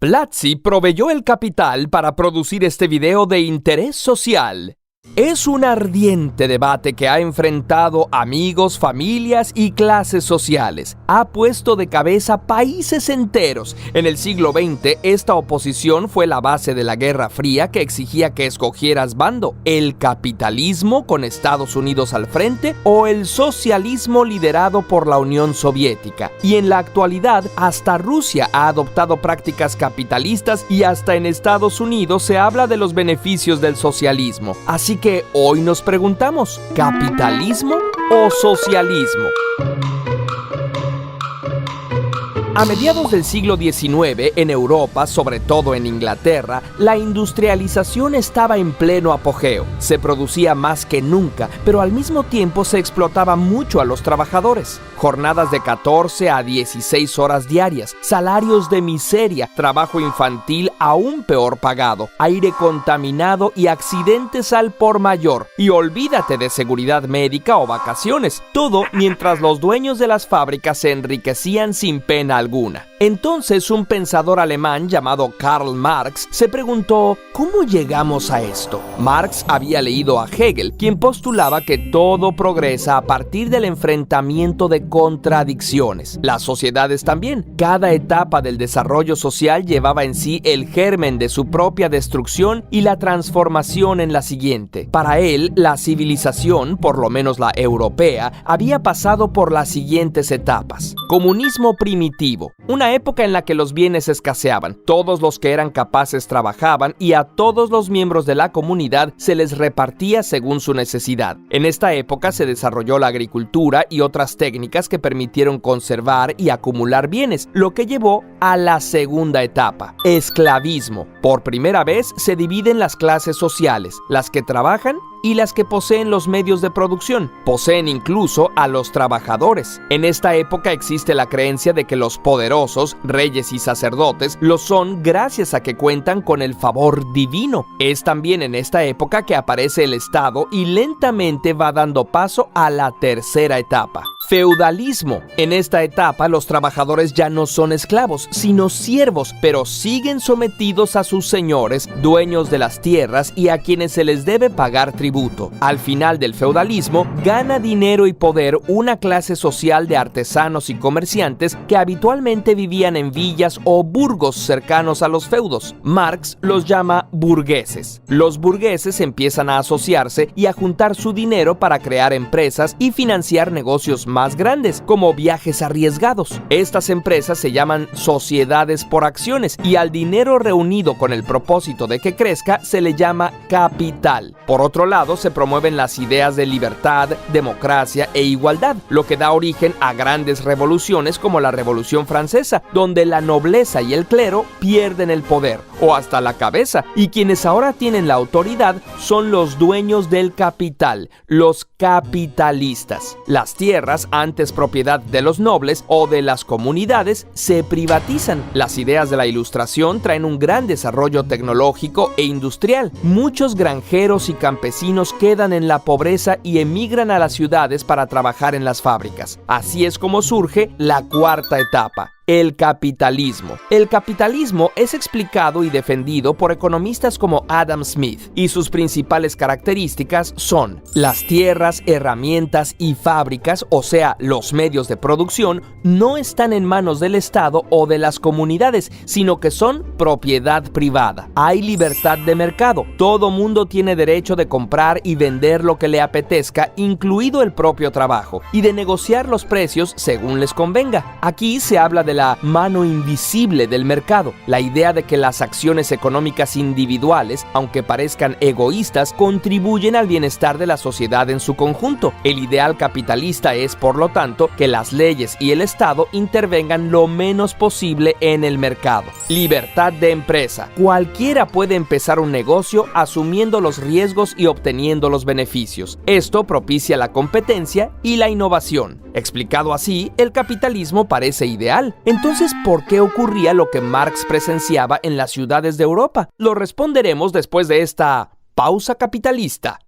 Platzi proveyó el capital para producir este video de interés social. Es un ardiente debate que ha enfrentado amigos, familias y clases sociales. Ha puesto de cabeza países enteros. En el siglo XX, esta oposición fue la base de la Guerra Fría que exigía que escogieras bando: el capitalismo con Estados Unidos al frente o el socialismo liderado por la Unión Soviética. Y en la actualidad, hasta Rusia ha adoptado prácticas capitalistas y hasta en Estados Unidos se habla de los beneficios del socialismo. Así que hoy nos preguntamos, ¿capitalismo o socialismo? A mediados del siglo XIX, en Europa, sobre todo en Inglaterra, la industrialización estaba en pleno apogeo. Se producía más que nunca, pero al mismo tiempo se explotaba mucho a los trabajadores. Jornadas de 14 a 16 horas diarias, salarios de miseria, trabajo infantil aún peor pagado, aire contaminado y accidentes al por mayor. Y olvídate de seguridad médica o vacaciones, todo mientras los dueños de las fábricas se enriquecían sin pena alguna. Entonces, un pensador alemán llamado Karl Marx se preguntó, ¿cómo llegamos a esto? Marx había leído a Hegel, quien postulaba que todo progresa a partir del enfrentamiento de contradicciones. Las sociedades también. Cada etapa del desarrollo social llevaba en sí el germen de su propia destrucción y la transformación en la siguiente. Para él, la civilización, por lo menos la europea, había pasado por las siguientes etapas. Comunismo primitivo, una época en la que los bienes escaseaban, todos los que eran capaces trabajaban y a todos los miembros de la comunidad se les repartía según su necesidad. En esta época se desarrolló la agricultura y otras técnicas que permitieron conservar y acumular bienes, lo que llevó a la segunda etapa, esclavismo. Por primera vez se dividen las clases sociales, las que trabajan y las que poseen los medios de producción. Poseen incluso a los trabajadores. En esta época existe la creencia de que los poderosos, reyes y sacerdotes, lo son gracias a que cuentan con el favor divino. Es también en esta época que aparece el Estado y lentamente va dando paso a la tercera etapa. Feudalismo. En esta etapa los trabajadores ya no son esclavos, sino siervos, pero siguen sometidos a sus señores, dueños de las tierras y a quienes se les debe pagar tributo. Al final del feudalismo, gana dinero y poder una clase social de artesanos y comerciantes que habitualmente vivían en villas o burgos cercanos a los feudos. Marx los llama burgueses. Los burgueses empiezan a asociarse y a juntar su dinero para crear empresas y financiar negocios más grandes, como viajes arriesgados. Estas empresas se llaman sociedades por acciones y al dinero reunido con el propósito de que crezca se le llama capital. Por otro lado, se promueven las ideas de libertad, democracia e igualdad, lo que da origen a grandes revoluciones como la Revolución Francesa, donde la nobleza y el clero pierden el poder, o hasta la cabeza, y quienes ahora tienen la autoridad son los dueños del capital, los capitalistas. Las tierras, antes propiedad de los nobles o de las comunidades, se privatizan. Las ideas de la Ilustración traen un gran desarrollo tecnológico e industrial. Muchos granjeros y campesinos quedan en la pobreza y emigran a las ciudades para trabajar en las fábricas. Así es como surge la cuarta etapa, el capitalismo. El capitalismo es explicado y defendido por economistas como Adam Smith, y sus principales características son: las tierras, herramientas y fábricas, o sea, los medios de producción, no están en manos del Estado o de las comunidades, sino que son propiedad privada. Hay libertad de mercado. Todo mundo tiene derecho de comprar y vender lo que le apetezca, incluido el propio trabajo, y de negociar los precios según les convenga. Aquí se habla de la mano invisible del mercado, la idea de que las acciones económicas individuales, aunque parezcan egoístas, contribuyen al bienestar de la sociedad en su conjunto. El ideal capitalista es, por lo tanto, que las leyes y el Estado intervengan lo menos posible en el mercado. Libertad de empresa. Cualquiera puede empezar un negocio asumiendo los riesgos y obteniendo los beneficios. Esto propicia la competencia y la innovación. Explicado así, el capitalismo parece ideal. Entonces, ¿por qué ocurría lo que Marx presenciaba en las ciudades de Europa? Lo responderemos después de esta pausa capitalista.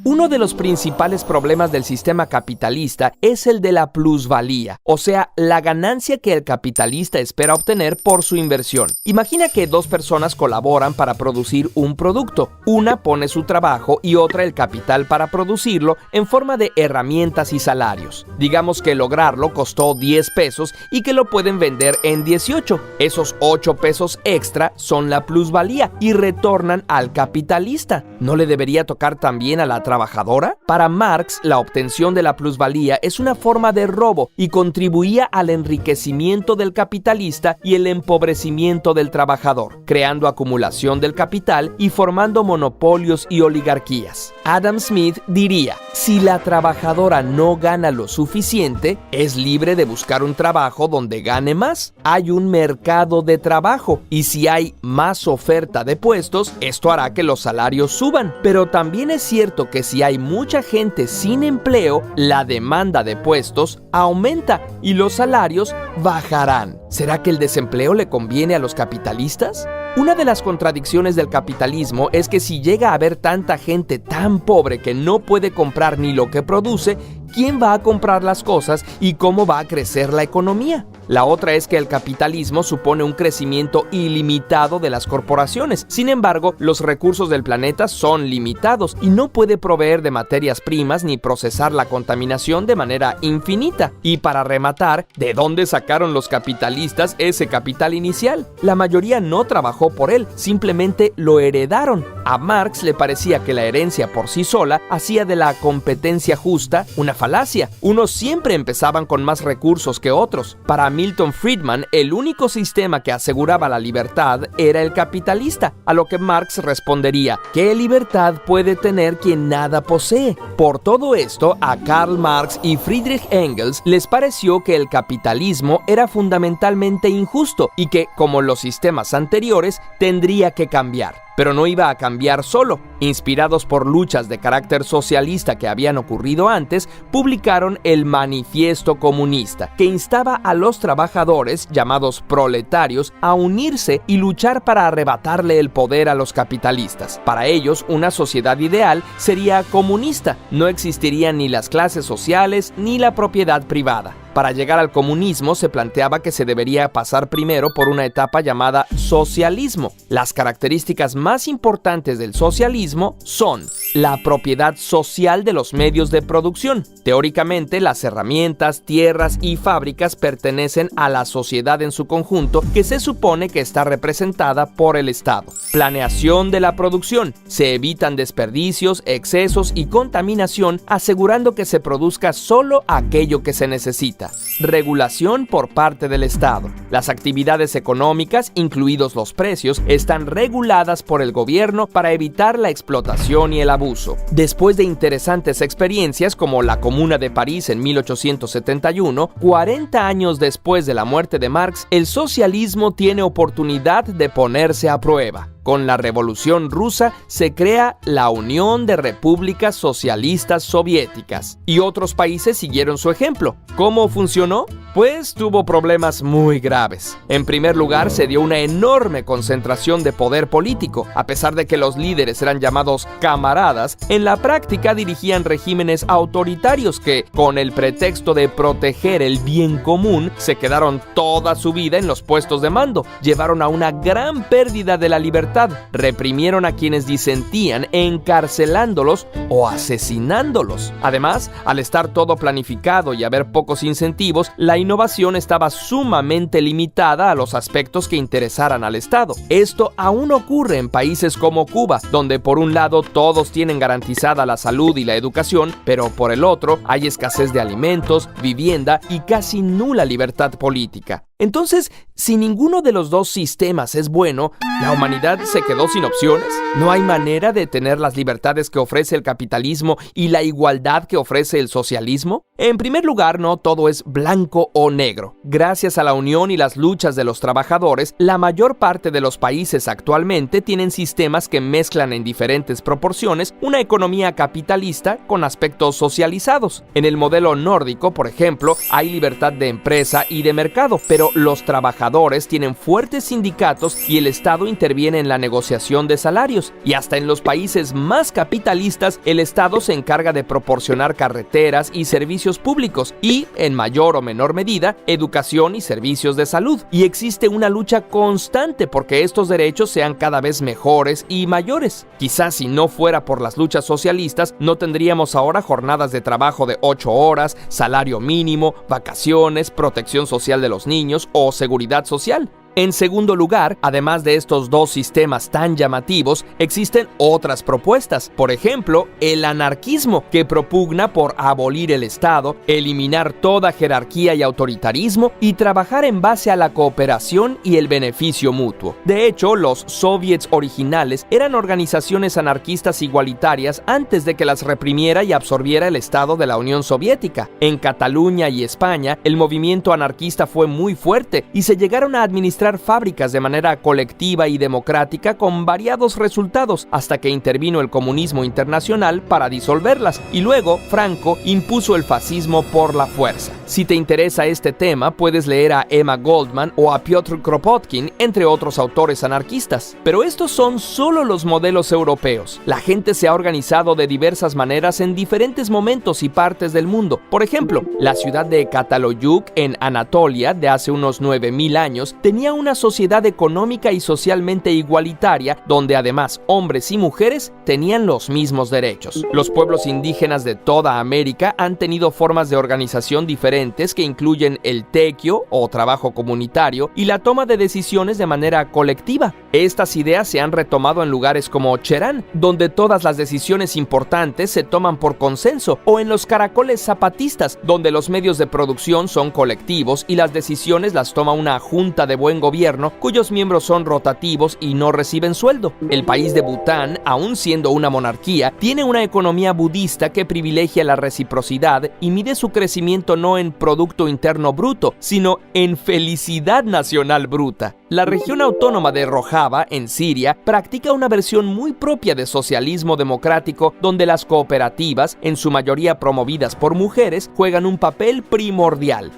Uno de los principales problemas del sistema capitalista es el de la plusvalía, o sea, la ganancia que el capitalista espera obtener por su inversión. Imagina que dos personas colaboran para producir un producto. Una pone su trabajo y otra el capital para producirlo en forma de herramientas y salarios. Digamos que lograrlo costó 10 pesos y que lo pueden vender en 18. Esos 8 pesos extra son la plusvalía y retornan al capitalista. ¿No le debería tocar también a la trabajadora? Para Marx, la obtención de la plusvalía es una forma de robo y contribuía al enriquecimiento del capitalista y el empobrecimiento del trabajador, creando acumulación del capital y formando monopolios y oligarquías. Adam Smith diría: si la trabajadora no gana lo suficiente, es libre de buscar un trabajo donde gane más. Hay un mercado de trabajo y si hay más oferta de puestos, esto hará que los salarios suban. Pero también es cierto que si hay mucha gente sin empleo, la demanda de puestos aumenta y los salarios bajarán. ¿Será que el desempleo le conviene a los capitalistas? Una de las contradicciones del capitalismo es que si llega a haber tanta gente tan pobre que no puede comprar ni lo que produce, ¿quién va a comprar las cosas y cómo va a crecer la economía? La otra es que el capitalismo supone un crecimiento ilimitado de las corporaciones. Sin embargo, los recursos del planeta son limitados y no puede proveer de materias primas ni procesar la contaminación de manera infinita. Y para rematar, ¿de dónde sacaron los capitalistas ese capital inicial? La mayoría no trabajó por él, simplemente lo heredaron. A Marx le parecía que la herencia por sí sola hacía de la competencia justa una falacia. Unos siempre empezaban con más recursos que otros. Para Milton Friedman, el único sistema que aseguraba la libertad era el capitalista, a lo que Marx respondería: ¿qué libertad puede tener quien nada posee? Por todo esto, a Karl Marx y Friedrich Engels les pareció que el capitalismo era fundamentalmente injusto y que, como los sistemas anteriores, tendría que cambiar. Pero no iba a cambiar solo. Inspirados por luchas de carácter socialista que habían ocurrido antes, publicaron el Manifiesto Comunista, que instaba a los trabajadores, llamados proletarios, a unirse y luchar para arrebatarle el poder a los capitalistas. Para ellos, una sociedad ideal sería comunista. No existirían ni las clases sociales ni la propiedad privada. Para llegar al comunismo se planteaba que se debería pasar primero por una etapa llamada socialismo. Las características más importantes del socialismo son la propiedad social de los medios de producción. Teóricamente, las herramientas, tierras y fábricas pertenecen a la sociedad en su conjunto, que se supone que está representada por el Estado. Planeación de la producción. Se evitan desperdicios, excesos y contaminación, asegurando que se produzca solo aquello que se necesita. Regulación por parte del Estado. Las actividades económicas, incluidos los precios, están reguladas por el gobierno para evitar la explotación y el abuso. Después de interesantes experiencias como la Comuna de París en 1871, 40 años después de la muerte de Marx, el socialismo tiene oportunidad de ponerse a prueba. Con la Revolución Rusa se crea la Unión de Repúblicas Socialistas Soviéticas y otros países siguieron su ejemplo. ¿Cómo funcionó? Pues tuvo problemas muy graves. En primer lugar, se dio una enorme concentración de poder político. A pesar de que los líderes eran llamados camaradas, en la práctica dirigían regímenes autoritarios que, con el pretexto de proteger el bien común, se quedaron toda su vida en los puestos de mando. Llevaron a una gran pérdida de la libertad. Reprimieron a quienes disentían, encarcelándolos o asesinándolos. Además, al estar todo planificado y haber pocos incentivos, la innovación estaba sumamente limitada a los aspectos que interesaran al Estado. Esto aún ocurre en países como Cuba, donde por un lado todos tienen garantizada la salud y la educación, pero por el otro hay escasez de alimentos, vivienda y casi nula libertad política. Entonces, si ninguno de los dos sistemas es bueno, ¿la humanidad se quedó sin opciones? ¿No hay manera de tener las libertades que ofrece el capitalismo y la igualdad que ofrece el socialismo? En primer lugar, no todo es blanco o negro. Gracias a la unión y las luchas de los trabajadores, la mayor parte de los países actualmente tienen sistemas que mezclan en diferentes proporciones una economía capitalista con aspectos socializados. En el modelo nórdico, por ejemplo, hay libertad de empresa y de mercado, pero ejemplo, los trabajadores tienen fuertes sindicatos y el Estado interviene en la negociación de salarios. Y hasta en los países más capitalistas, el Estado se encarga de proporcionar carreteras y servicios públicos y, en mayor o menor medida, educación y servicios de salud. Y existe una lucha constante porque estos derechos sean cada vez mejores y mayores. Quizás si no fuera por las luchas socialistas, no tendríamos ahora jornadas de trabajo de 8 horas, salario mínimo, vacaciones, protección social de los niños o seguridad social. En segundo lugar, además de estos dos sistemas tan llamativos, existen otras propuestas. Por ejemplo, el anarquismo, que propugna por abolir el Estado, eliminar toda jerarquía y autoritarismo y trabajar en base a la cooperación y el beneficio mutuo. De hecho, los soviets originales eran organizaciones anarquistas igualitarias antes de que las reprimiera y absorbiera el Estado de la Unión Soviética. En Cataluña y España, el movimiento anarquista fue muy fuerte y se llegaron a administrar fábricas de manera colectiva y democrática con variados resultados hasta que intervino el comunismo internacional para disolverlas y luego Franco impuso el fascismo por la fuerza. Si te interesa este tema, puedes leer a Emma Goldman o a Piotr Kropotkin, entre otros autores anarquistas. Pero estos son solo los modelos europeos. La gente se ha organizado de diversas maneras en diferentes momentos y partes del mundo. Por ejemplo, la ciudad de Cataluyuk en Anatolia de hace unos 9000 años tenía una sociedad económica y socialmente igualitaria donde además hombres y mujeres tenían los mismos derechos. Los pueblos indígenas de toda América han tenido formas de organización diferentes que incluyen el tequio o trabajo comunitario y la toma de decisiones de manera colectiva. Estas ideas se han retomado en lugares como Cherán, donde todas las decisiones importantes se toman por consenso, o en los caracoles zapatistas, donde los medios de producción son colectivos y las decisiones las toma una junta de buen gobierno cuyos miembros son rotativos y no reciben sueldo. El país de Bután, aun siendo una monarquía, tiene una economía budista que privilegia la reciprocidad y mide su crecimiento no en Producto Interno Bruto, sino en felicidad nacional bruta. La región autónoma de Rojava, en Siria, practica una versión muy propia de socialismo democrático donde las cooperativas, en su mayoría promovidas por mujeres, juegan un papel primordial.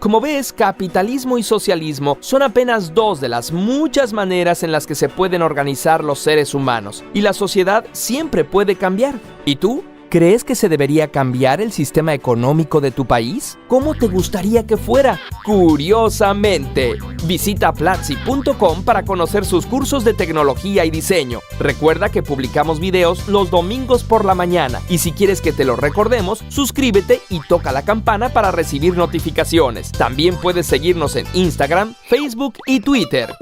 Como ves, capitalismo y socialismo son apenas dos de las muchas maneras en las que se pueden organizar los seres humanos, y la sociedad siempre puede cambiar. ¿Y tú? ¿Crees que se debería cambiar el sistema económico de tu país? ¿Cómo te gustaría que fuera? Curiosamente, visita platzi.com para conocer sus cursos de tecnología y diseño. Recuerda que publicamos videos los domingos por la mañana y si quieres que te los recordemos, suscríbete y toca la campana para recibir notificaciones. También puedes seguirnos en Instagram, Facebook y Twitter.